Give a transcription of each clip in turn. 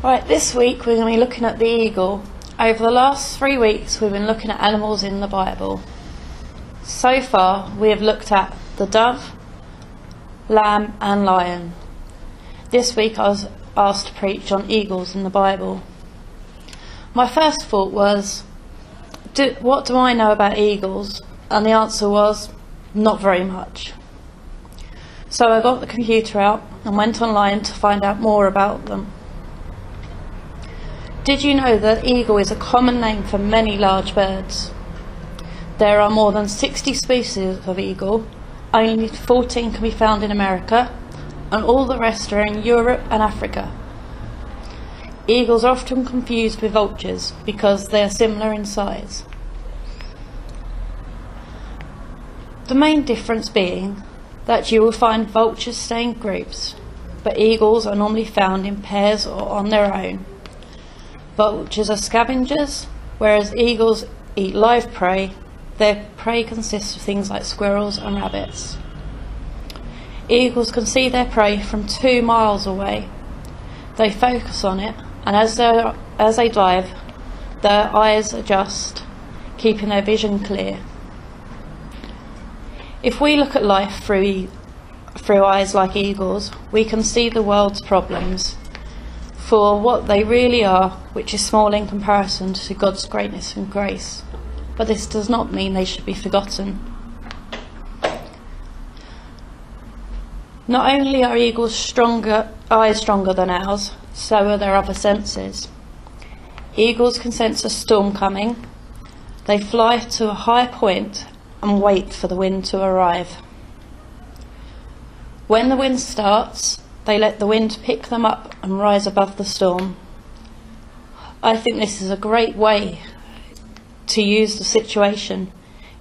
Right, this week we're going to be looking at the eagle. Over the last 3 weeks we've been looking at animals in the Bible. So far we have looked at the dove, lamb and lion. This week I was asked to preach on eagles in the Bible. My first thought was, what do I know about eagles? And the answer was, not very much. So I got the computer out and went online to find out more about them. Did you know that eagle is a common name for many large birds? There are more than 60 species of eagle, only 14 can be found in America, and all the rest are in Europe and Africa. Eagles are often confused with vultures because they are similar in size. The main difference being that you will find vultures stay in groups, but eagles are normally found in pairs or on their own. Vultures are scavengers, whereas eagles eat live prey. Their prey consists of things like squirrels and rabbits. Eagles can see their prey from 2 miles away. They focus on it, and as they dive, their eyes adjust, keeping their vision clear. If we look at life through eyes like eagles, we can see the world's problems for what they really are, which is small in comparison to God's greatness and grace. But this does not mean they should be forgotten. Not only are eagles' eyes stronger than ours, so are their other senses. Eagles can sense a storm coming. They fly to a high point and wait for the wind to arrive. When the wind starts, they let the wind pick them up and rise above the storm. I think this is a great way to use the situation.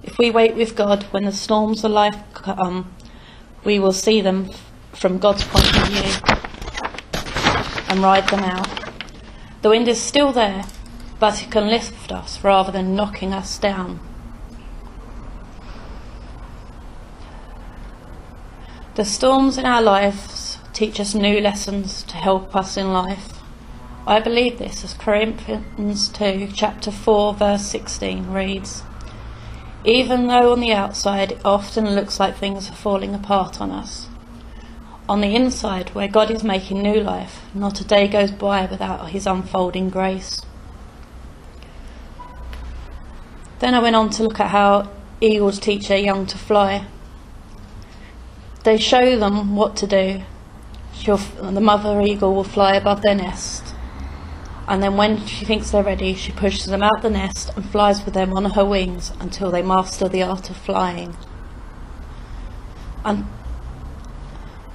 If we wait with God when the storms of life come, we will see them from God's point of view and ride them out. The wind is still there, but it can lift us rather than knocking us down. The storms in our lives teach us new lessons to help us in life. I believe this as Corinthians 2, chapter 4, verse 16 reads, "Even though on the outside it often looks like things are falling apart on us, on the inside, where God is making new life, not a day goes by without his unfolding grace." Then I went on to look at how eagles teach their young to fly. They show them what to do. The mother eagle will fly above their nest, and then when she thinks they're ready, she pushes them out the nest and flies with them on her wings until they master the art of flying. And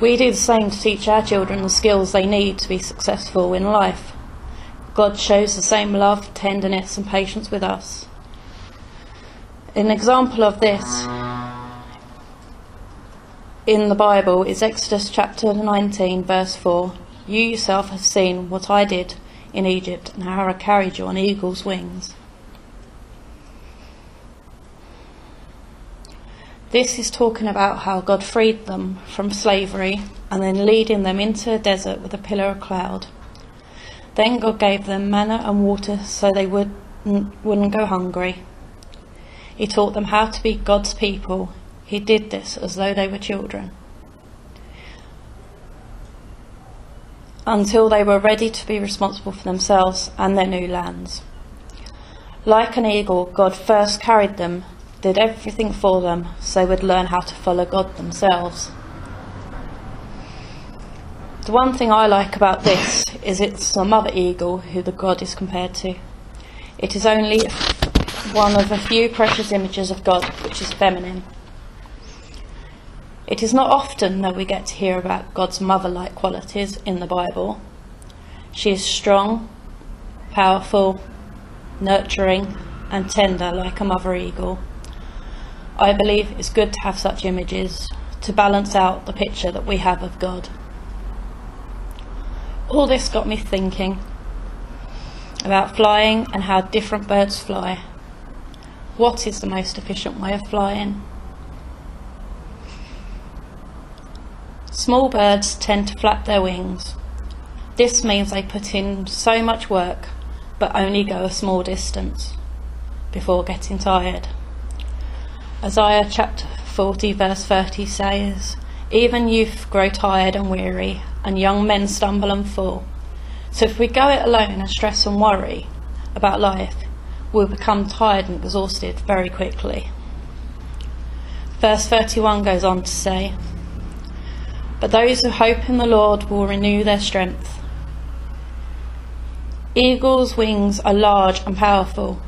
we do the same to teach our children the skills they need to be successful in life. God shows the same love, tenderness and patience with us. An example of this in the Bible is Exodus chapter 19 verse 4. "You yourself have seen what I did in Egypt and how I carried you on eagle's wings." This is talking about how God freed them from slavery and then leading them into a desert with a pillar of cloud. Then God gave them manna and water so they wouldn't go hungry. He taught them how to be God's people. He did this as though they were children, until they were ready to be responsible for themselves and their new lands. Like an eagle, God first carried them, did everything for them, so they would learn how to follow God themselves. The one thing I like about this is it's the mother eagle who the God is compared to. It is only one of a few precious images of God which is feminine. It is not often that we get to hear about God's mother-like qualities in the Bible. She is strong, powerful, nurturing and tender like a mother eagle. I believe it's good to have such images to balance out the picture that we have of God. All this got me thinking about flying and how different birds fly. What is the most efficient way of flying? Small birds tend to flap their wings. This means they put in so much work but only go a small distance before getting tired. Isaiah chapter 40 verse 30 says, "Even youth grow tired and weary, and young men stumble and fall." So if we go it alone and stress and worry about life, we'll become tired and exhausted very quickly. Verse 31 goes on to say, "But those who hope in the Lord will renew their strength. Eagles' wings are large and powerful.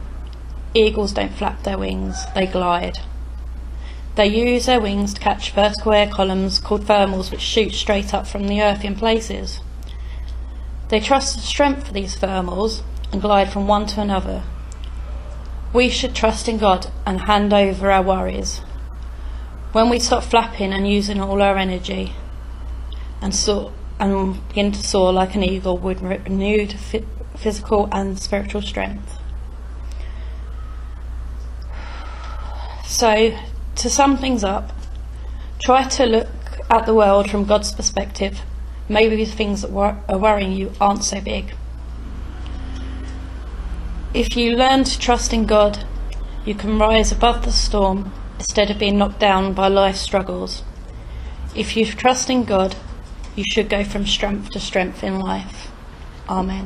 Eagles don't flap their wings, they glide. They use their wings to catch vertical air columns called thermals, which shoot straight up from the earth in places. They trust the strength of these thermals and glide from one to another. We should trust in God and hand over our worries. When we stop flapping and using all our energy and begin to soar like an eagle with renewed physical and spiritual strength." So, to sum things up, try to look at the world from God's perspective. Maybe the things that are worrying you aren't so big. If you learn to trust in God, you can rise above the storm instead of being knocked down by life's struggles. If you trust in God, you should go from strength to strength in life. Amen.